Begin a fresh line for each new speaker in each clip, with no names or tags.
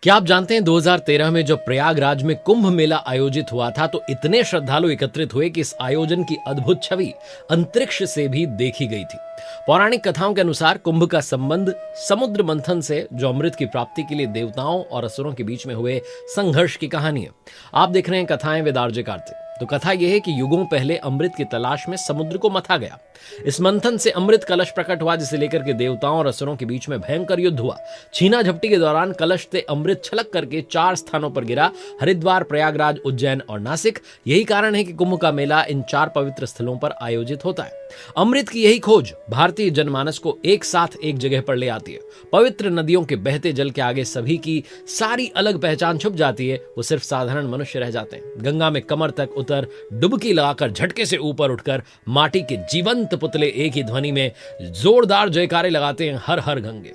क्या आप जानते हैं 2013 में जब प्रयागराज में कुंभ मेला आयोजित हुआ था तो इतने श्रद्धालु एकत्रित हुए कि इस आयोजन की अद्भुत छवि अंतरिक्ष से भी देखी गई थी। पौराणिक कथाओं के अनुसार कुंभ का संबंध समुद्र मंथन से, जो अमृत की प्राप्ति के लिए देवताओं और असुरों के बीच में हुए संघर्ष की कहानी है। आप देख रहे हैं कथाएं विद आरजे कार्तिक। तो कथा यह है कि युगों पहले अमृत की तलाश में समुद्र को मथा गया। इस मंथन से अमृत कलश प्रकट हुआ, जिसे लेकर के देवताओं और असुरों के बीच में भयंकर युद्ध हुआ। छीना झपटी के दौरान कलश से अमृत छलक करके 4 स्थानों पर गिरा: हरिद्वार, प्रयागराज, उज्जैन और नासिक। यही कारण है कि कुंभ का मेला इन 4 पवित्र स्थलों पर आयोजित होता है। अमृत की यही खोज भारतीय जनमानस को एक साथ एक जगह पर ले आती है। पवित्र नदियों के बहते जल के आगे सभी की सारी अलग पहचान छुप जाती है। वो सिर्फ साधारण मनुष्य रह जाते हैं। गंगा में कमर तक उतर डुबकी लगाकर झटके से ऊपर उठकर माटी के जीवंत पुतले एक ही ध्वनि में जोरदार जयकारे लगाते हैं, हर हर गंगे।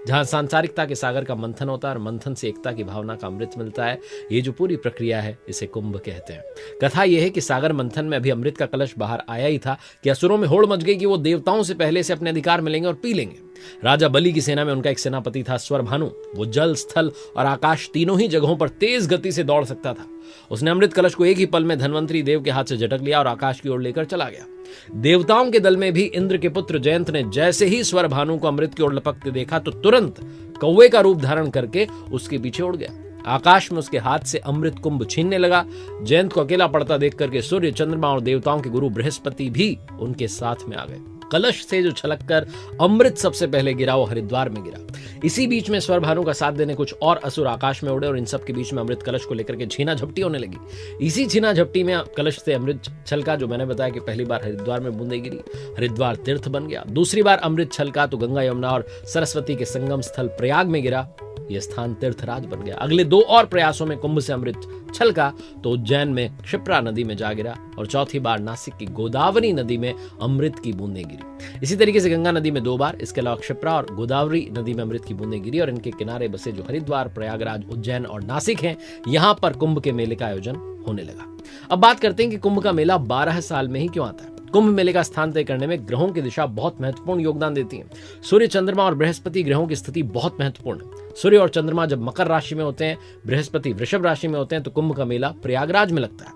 जहां सांसारिकता के सागर का मंथन होता है और मंथन से एकता की भावना का अमृत मिलता है, ये जो पूरी प्रक्रिया है इसे कुंभ कहते हैं। कथा यह है कि सागर मंथन में अभी अमृत का कलश बाहर आया ही था कि असुरों में होड़ मच गई कि वो देवताओं से पहले से अपने अधिकार मिलेंगे और पी लेंगे। राजा बलि की सेना में उनका एक सेनापति था स्वरभानु। वो जल, स्थल और आकाश तीनों ही जगहों पर तेज गति से दौड़ सकता था। उसने अमृत कलश को एक ही पल में धन्वंतरी देव के हाथ से झटक लिया और आकाश की ओर लेकर चला गया। देवताओं के दल में भी इंद्र के पुत्र जयंत ने जैसे ही स्वरभानु को अमृत की ओर लपकते देखा तो तुरंत कौवे का रूप धारण करके उसके पीछे उड़ गया। आकाश में उसके हाथ से अमृत कुंभ छीनने लगा। जयंत को अकेला पड़ता देख करके सूर्य, चंद्रमा और देवताओं के गुरु बृहस्पति भी उनके साथ में आ गए। कलश से जो छलककर अमृत सबसे पहले गिरा वो हरिद्वार में गिरा। इसी बीच में स्वरभानु का साथ देने कुछ और असुर आकाश में उड़े और इन सब के बीच में अमृत कलश को लेकर के छीना झपटी होने लगी। इसी छीना झपटी में कलश से अमृत छलका, जो मैंने बताया कि पहली बार हरिद्वार में बूंदे गिरी, हरिद्वार तीर्थ बन गया। दूसरी बार अमृत छलका तो गंगा, यमुना और सरस्वती के संगम स्थल प्रयाग में गिरा। यह स्थान तीर्थराज बन गया। अगले 2 और प्रयासों में कुंभ से अमृत छलका तो उज्जैन में क्षिप्रा नदी में जा गिरा और चौथी बार नासिक की गोदावरी नदी में अमृत की बूंदें गिरी। इसी तरीके से गंगा नदी में 2 बार, इसके अलावा क्षिप्रा और गोदावरी नदी में अमृत की बूंदें गिरी और इनके किनारे बसे जो हरिद्वार, प्रयागराज, उज्जैन और नासिक हैं, यहां पर कुंभ के मेले का आयोजन होने लगा। अब बात करते हैं कि कुंभ का मेला 12 साल में ही क्यों आता है। कुंभ मेले का स्थान तय करने में ग्रहों की दिशा बहुत महत्वपूर्ण योगदान देती है। सूर्य, चंद्रमा और बृहस्पति ग्रहों की स्थिति बहुत महत्वपूर्ण है। सूर्य और चंद्रमा जब मकर राशि में होते हैं, बृहस्पति वृषभ राशि में होते हैं तो कुंभ का मेला प्रयागराज में लगता है।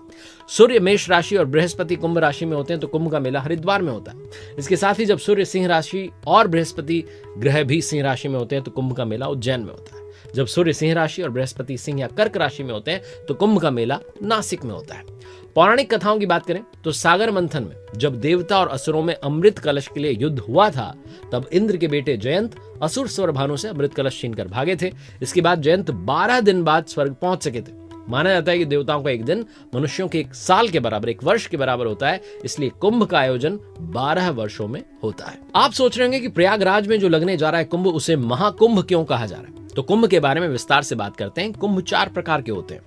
सूर्य मेष राशि और बृहस्पति कुंभ राशि में होते हैं तो कुंभ का मेला हरिद्वार में होता है। इसके साथ ही जब सूर्य सिंह राशि और बृहस्पति ग्रह भी सिंह राशि में होते हैं तो कुंभ का मेला उज्जैन में होता है। जब सूर्य सिंह राशि और बृहस्पति सिंह या कर्क राशि में होते हैं तो कुंभ का मेला नासिक में होता है। पौराणिक कथाओं की बात करें तो सागर मंथन में जब देवता और असुरों में अमृत कलश के लिए युद्ध हुआ था, तब इंद्र के बेटे जयंत असुर स्वरभानु से अमृत कलश छीनकर भागे थे। इसके बाद जयंत 12 दिन बाद स्वर्ग पहुंच सके थे। माना जाता है कि देवताओं का एक दिन मनुष्यों के 1 साल के बराबर, 1 वर्ष के बराबर होता है। इसलिए कुंभ का आयोजन 12 वर्षों में होता है। आप सोच रहे होंगे कि प्रयागराज में जो लगने जा रहा है कुंभ, उसे महाकुंभ क्यों कहा जा रहा है। तो कुंभ के बारे में विस्तार से बात करते हैं। कुंभ 4 प्रकार के होते हैं: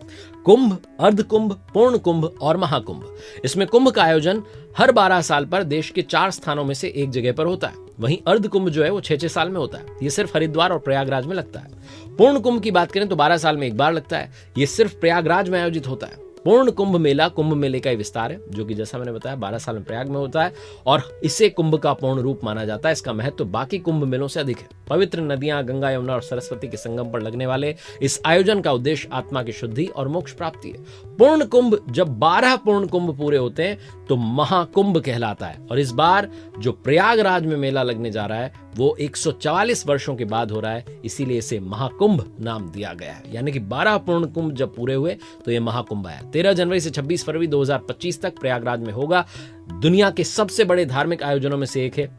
कुंभ, अर्ध कुंभ, पूर्ण कुंभ और महाकुंभ। इसमें कुंभ का आयोजन हर 12 साल पर देश के 4 स्थानों में से एक जगह पर होता है। वहीं अर्ध कुंभ जो है वो 6-6 साल में होता है। ये सिर्फ हरिद्वार और प्रयागराज में लगता है। पूर्ण कुंभ की बात करें तो 12 साल में एक बार लगता है। ये सिर्फ प्रयागराज में आयोजित होता है। पूर्ण कुंभ मेला कुंभ मेले का ही विस्तार है, जो कि जैसा मैंने बताया 12 साल में प्रयाग में होता है और इसे कुंभ का पूर्ण रूप माना जाता है। इसका महत्व बाकी कुंभ मेलों से अधिक है। पवित्र नदियां गंगा, यमुना और सरस्वती के संगम पर लगने वाले इस आयोजन का उद्देश्य आत्मा की शुद्धि और मोक्ष प्राप्ति है। पूर्ण कुंभ, जब 12 पूर्ण कुंभ पूरे होते हैं तो महाकुंभ कहलाता है। और इस बार जो प्रयागराज में मेला लगने जा रहा है वो 144 वर्षों के बाद हो रहा है, इसीलिए इसे महाकुंभ नाम दिया गया है। यानी कि 12 पूर्ण कुंभ जब पूरे हुए तो ये महाकुंभ आया। 13 जनवरी से 26 फरवरी 2025 तक प्रयागराज में होगा। दुनिया के सबसे बड़े धार्मिक आयोजनों में से एक है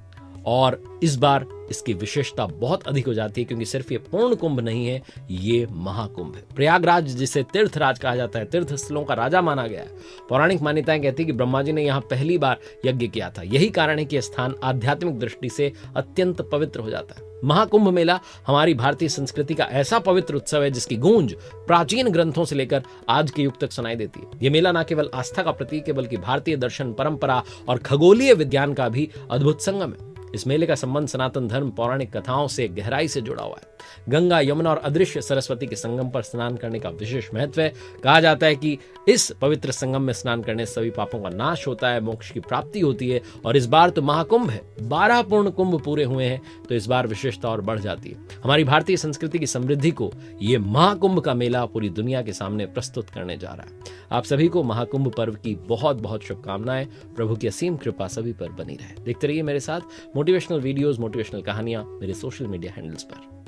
और इस बार इसकी विशेषता बहुत अधिक हो जाती है, क्योंकि सिर्फ ये पूर्ण कुंभ नहीं है, ये महाकुंभ है। प्रयागराज, जिसे तीर्थराज कहा जाता है, तीर्थ स्थलों का राजा माना गया है। पौराणिक मान्यताएं कहती है कि ब्रह्मा जी ने यहाँ पहली बार यज्ञ किया था। यही कारण है कि यह स्थान आध्यात्मिक दृष्टि से अत्यंत पवित्र हो जाता है। महाकुंभ मेला हमारी भारतीय संस्कृति का ऐसा पवित्र उत्सव है जिसकी गूंज प्राचीन ग्रंथों से लेकर आज के युग तक सुनाई देती है। यह मेला न केवल आस्था का प्रतीक है, बल्कि भारतीय दर्शन, परंपरा और खगोलीय विज्ञान का भी अद्भुत संगम है। इस मेले का संबंध सनातन धर्म पौराणिक कथाओं से गहराई से जुड़ा हुआ है। गंगा, यमुना और अदृश्य सरस्वती के संगम पर स्नान करने का विशेष महत्व है। कहा जाता है कि इस पवित्र संगम में स्नान करने से सभी पापों का नाश होता है, मोक्ष की प्राप्ति होती है। और इस बार तो महाकुंभ है, 12 पूर्ण कुंभ पूरे हुए हैं, तो इस बार विशेषता और बढ़ जाती है। हमारी भारतीय संस्कृति की समृद्धि को ये महाकुंभ का मेला पूरी दुनिया के सामने प्रस्तुत करने जा रहा है। आप सभी को महाकुंभ पर्व की बहुत बहुत शुभकामनाएं। प्रभु की असीम कृपा सभी पर बनी रहे। देखते रहिए मेरे साथ मोटिवेशनल वीडियोस, मोटिवेशनल कहानियां मेरे सोशल मीडिया हैंडल्स पर।